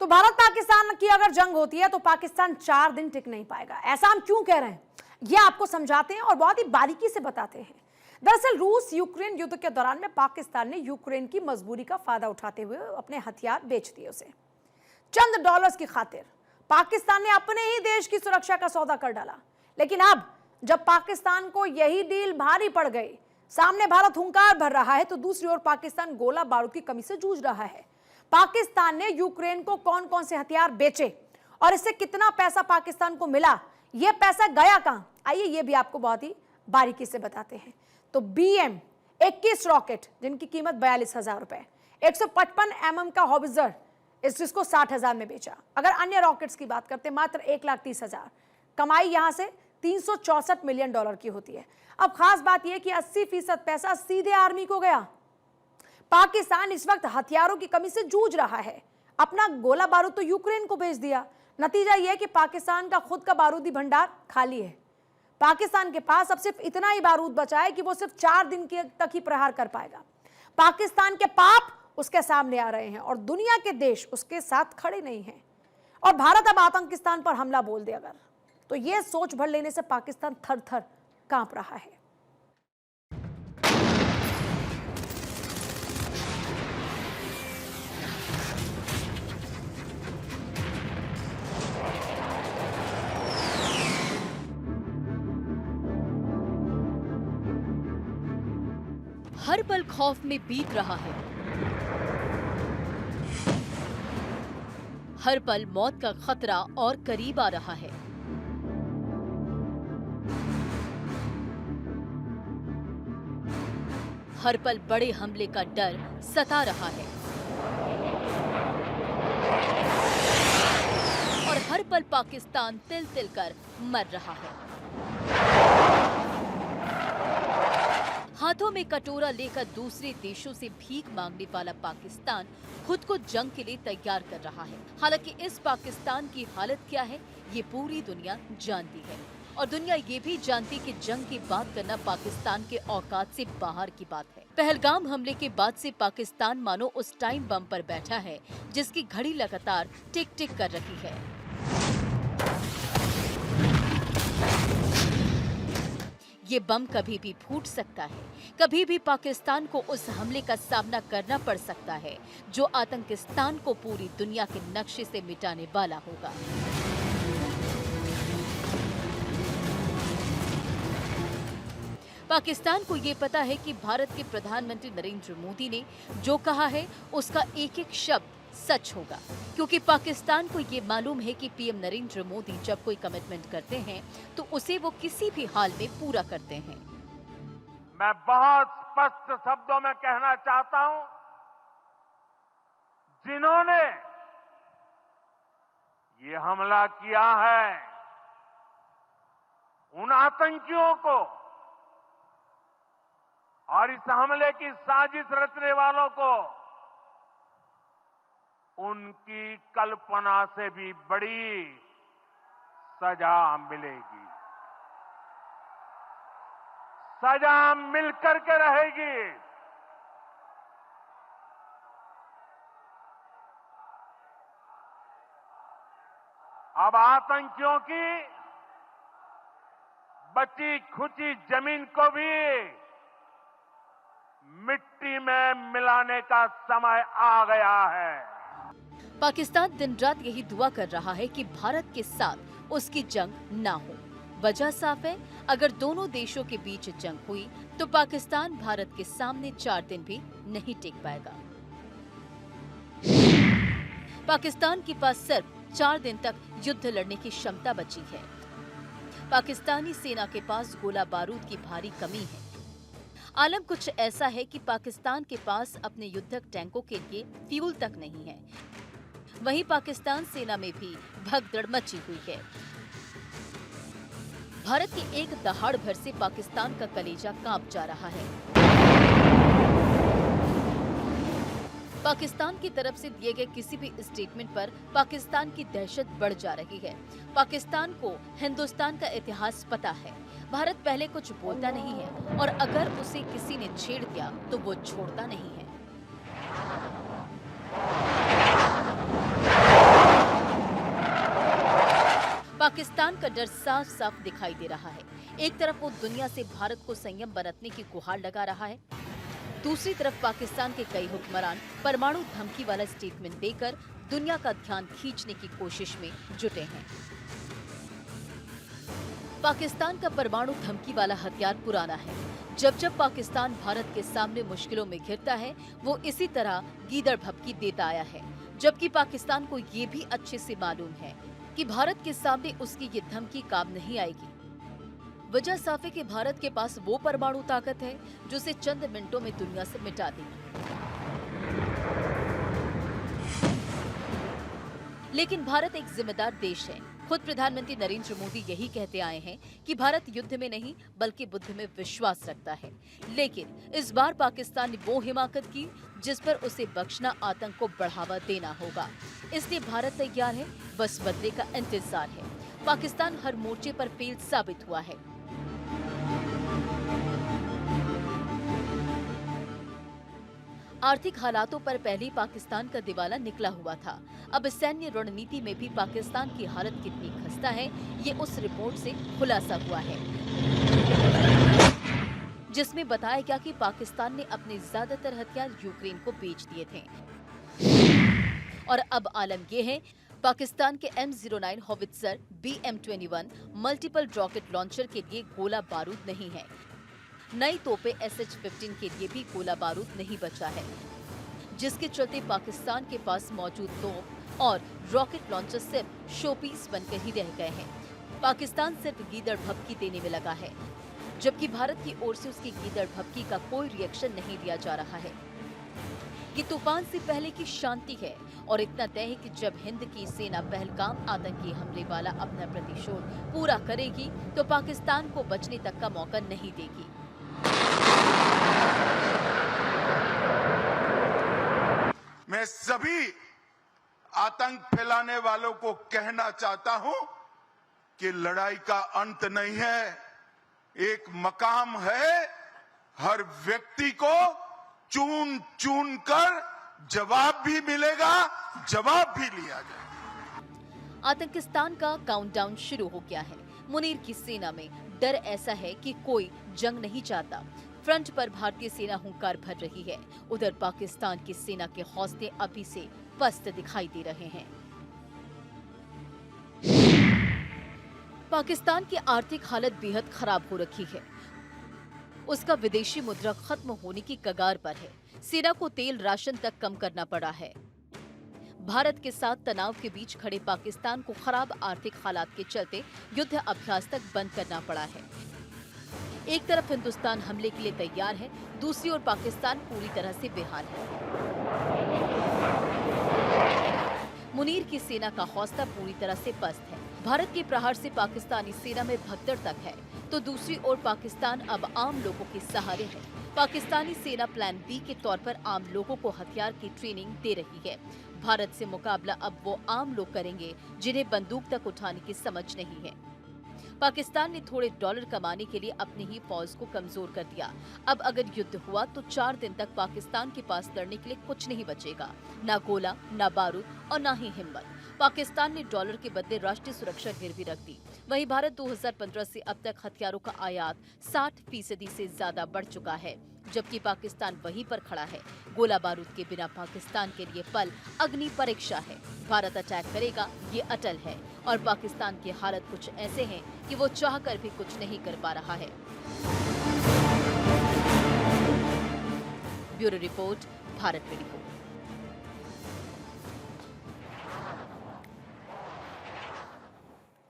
तो भारत पाकिस्तान की अगर जंग होती है तो पाकिस्तान 4 दिन टिक नहीं पाएगा। ऐसा हम क्यों कह रहे हैं ये आपको समझाते हैं और बहुत ही बारीकी से बताते हैं। दरअसल रूस यूक्रेन युद्ध के दौरान में पाकिस्तान ने यूक्रेन की मजबूरी का फायदा उठाते हुए अपने हथियार बेच दिए उसे। चंद डॉलर्स की खातिर पाकिस्तान ने अपने ही देश की सुरक्षा का सौदा कर डाला। लेकिन अब जब पाकिस्तान को यही डील भारी पड़ गई, सामने भारत हुंकार भर रहा है तो दूसरी ओर पाकिस्तान गोला बारूद की कमी से जूझ रहा है। पाकिस्तान ने यूक्रेन को कौन कौन से हथियार बेचे और इससे कितना पैसा पाकिस्तान को मिला, यह पैसा गया कहां, आइए ये भी आपको बहुत ही बारीकी से बताते हैं। तो BM-21 रॉकेट जिनकी कीमत 42,000 रुपए, 155 mm का हॉविट्जर इसको 60,000 में बेचा। अगर अन्य रॉकेट्स की बात करते मात्र 1,30,000। कमाई यहां से $364 मिलियन की होती है। अब खास बात यह कि 80% पैसा सीधे आर्मी को गया। पाकिस्तान इस वक्त हथियारों की कमी से जूझ रहा है, अपना गोला बारूद तो यूक्रेन को भेज दिया। नतीजा यह है कि पाकिस्तान का खुद का बारूदी भंडार खाली है। पाकिस्तान के पास अब सिर्फ इतना ही बारूद बचा है कि वो सिर्फ 4 दिन तक ही प्रहार कर पाएगा। पाकिस्तान के पाप उसके सामने आ रहे हैं और दुनिया के देश उसके साथ खड़े नहीं हैं। और भारत अब आतंकिस्तान पर हमला बोल दे अगर, तो यह सोच भर लेने से पाकिस्तान थर थर कांप रहा है। हर पल खौफ में बीत रहा है, हर पल मौत का खतरा और करीब आ रहा है। हर पल बड़े हमले का डर सता रहा है और हर पल पाकिस्तान तिल तिल कर मर रहा है। हाथों में कटोरा लेकर दूसरे देशों से भीख मांगने वाला पाकिस्तान खुद को जंग के लिए तैयार कर रहा है। हालांकि इस पाकिस्तान की हालत क्या है ये पूरी दुनिया जानती है और दुनिया ये भी जानती कि जंग की बात करना पाकिस्तान के औकात से बाहर की बात है। पहलगाम हमले के बाद से पाकिस्तान मानो उस टाइम बम पर बैठा है जिसकी घड़ी लगातार टिक टिक कर रही है। ये बम कभी भी फूट सकता है, कभी भी पाकिस्तान को उस हमले का सामना करना पड़ सकता है जो आतंकिस्तान को पूरी दुनिया के नक्शे से मिटाने वाला होगा। पाकिस्तान को ये पता है कि भारत के प्रधानमंत्री नरेंद्र मोदी ने जो कहा है उसका एक एक शब्द सच होगा, क्योंकि पाकिस्तान को ये मालूम है कि PM नरेंद्र मोदी जब कोई कमिटमेंट करते हैं तो उसे वो किसी भी हाल में पूरा करते हैं। मैं बहुत स्पष्ट शब्दों में कहना चाहता हूं, जिन्होंने ये हमला किया है उन आतंकियों को और इस हमले की साजिश रचने वालों को उनकी कल्पना से भी बड़ी सजा मिलेगी। सजा मिलकर के रहेगी। अब आतंकियों की बची खुची जमीन को भी मिट्टी में मिलाने का समय आ गया है। पाकिस्तान दिन रात यही दुआ कर रहा है कि भारत के साथ उसकी जंग ना हो। वजह साफ है, अगर दोनों देशों के बीच जंग हुई तो पाकिस्तान भारत के सामने 4 दिन भी नहीं टिक पाएगा। पाकिस्तान के पास सिर्फ 4 दिन तक युद्ध लड़ने की क्षमता बची है। पाकिस्तानी सेना के पास गोला बारूद की भारी कमी है। आलम कुछ ऐसा है कि पाकिस्तान के पास अपने युद्धक टैंकों के लिए फ्यूल तक नहीं है। वहीं पाकिस्तान सेना में भी भगदड़ मची हुई है। भारत की एक दहाड़ भर से पाकिस्तान का कलेजा कांप जा रहा है। पाकिस्तान की तरफ से दिए गए किसी भी स्टेटमेंट पर पाकिस्तान की दहशत बढ़ जा रही है। पाकिस्तान को हिंदुस्तान का इतिहास पता है। भारत पहले कुछ बोलता नहीं है और अगर उसे किसी ने छेड़ दिया तो वो छोड़ता नहीं है। पाकिस्तान का डर साफ साफ दिखाई दे रहा है। एक तरफ वो दुनिया से भारत को संयम बरतने की गुहार लगा रहा है, दूसरी तरफ पाकिस्तान के कई हुक्मरान परमाणु धमकी वाला स्टेटमेंट देकर दुनिया का ध्यान खींचने की कोशिश में जुटे हैं। पाकिस्तान का परमाणु धमकी वाला हथियार पुराना है। जब जब पाकिस्तान भारत के सामने मुश्किलों में घिरता है, वो इसी तरह गीदड़ भभकी देता आया है, जबकि पाकिस्तान को ये भी अच्छे से मालूम है कि भारत के सामने उसकी ये धमकी काम नहीं आएगी। वजह साफ है कि भारत के पास वो परमाणु ताकत है जो उसे चंद मिनटों में दुनिया से मिटा देगी। लेकिन भारत एक जिम्मेदार देश है। खुद प्रधानमंत्री नरेंद्र मोदी यही कहते आए हैं कि भारत युद्ध में नहीं बल्कि बुद्ध में विश्वास रखता है। लेकिन इस बार पाकिस्तान ने वो हिमाकत की जिस पर उसे बख्शना आतंक को बढ़ावा देना होगा। इसलिए भारत तैयार है, बस बदले का इंतजार है। पाकिस्तान हर मोर्चे पर फेल साबित हुआ है। आर्थिक हालातों पर पहले पाकिस्तान का दिवाला निकला हुआ था। अब सैन्य रणनीति में भी पाकिस्तान की हालत कितनी खस्ता है, ये उस रिपोर्ट से खुलासा हुआ है, जिसमें बताया गया कि पाकिस्तान ने अपने ज्यादातर हथियार यूक्रेन को बेच दिए थे। और अब आलम यह है, पाकिस्तान के M09 howitzer, BM21 multiple rocket launcher के लिए गोला बारूद नहीं है। नई तोपे SH-15 के लिए भी गोला बारूद नहीं बचा है, जिसके चलते पाकिस्तान के पास मौजूद तोप और रॉकेट लॉन्चर सिर्फ शोपीस बनकर ही रह गए हैं। पाकिस्तान सिर्फ गीदड़ भभकी देने में लगा है, जबकि भारत की ओर से उसकी गीदड़ भभकी का कोई रिएक्शन नहीं दिया जा रहा है। ये तूफान से पहले की शांति है और इतना तय है कि जब हिंद की सेना पहलगाम आतंकी हमले वाला अपना प्रतिशोध पूरा करेगी तो पाकिस्तान को बचने तक का मौका नहीं देगी। मैं सभी आतंक फैलाने वालों को कहना चाहता हूं कि लड़ाई का अंत नहीं है, एक मकाम है। हर व्यक्ति को चुन चुन कर जवाब भी मिलेगा, जवाब भी लिया जाएगा। आतंकिस्तान का काउंटडाउन शुरू हो गया है। मुनीर की सेना में डर ऐसा है कि कोई जंग नहीं चाहता। फ्रंट पर भारतीय सेना हुंकार भर रही है, उधर पाकिस्तान की सेना के हौसले अभी से पस्त दिखाई दे रहे हैं। पाकिस्तान की आर्थिक हालत बेहद खराब हो रखी है। उसका विदेशी मुद्रा खत्म होने की कगार पर है। सेना को तेल राशन तक कम करना पड़ा है। भारत के साथ तनाव के बीच खड़े पाकिस्तान को खराब आर्थिक हालात के चलते युद्ध अभ्यास तक बंद करना पड़ा है। एक तरफ हिंदुस्तान हमले के लिए तैयार है, दूसरी ओर पाकिस्तान पूरी तरह से बेहाल है। मुनीर की सेना का हौसला पूरी तरह से पस्त है। भारत के प्रहार से पाकिस्तानी सेना में भगदड़ तक है, तो दूसरी ओर पाकिस्तान अब आम लोगों के सहारे है। पाकिस्तानी सेना प्लान बी के तौर पर आम लोगों को हथियार की ट्रेनिंग दे रही है। भारत से मुकाबला अब वो आम लोग करेंगे जिन्हें बंदूक तक उठाने की समझ नहीं है। पाकिस्तान ने थोड़े डॉलर कमाने के लिए अपनी ही फौज को कमजोर कर दिया। अब अगर युद्ध हुआ तो 4 दिन तक पाकिस्तान के पास लड़ने के लिए कुछ नहीं बचेगा, ना गोला, ना बारूद और ना ही हिम्मत। पाकिस्तान ने डॉलर के बदले राष्ट्रीय सुरक्षा गिरवी रख दी। वहीं भारत 2015 से अब तक हथियारों का आयात 60% से ज्यादा बढ़ चुका है, जबकि पाकिस्तान वहीं पर खड़ा है। गोला बारूद के बिना पाकिस्तान के लिए पल अग्नि परीक्षा है। भारत अटैक करेगा, ये अटल है, और पाकिस्तान की हालत कुछ ऐसे है कि वो चाहकर भी कुछ नहीं कर पा रहा है। Bureau report, Bharat video.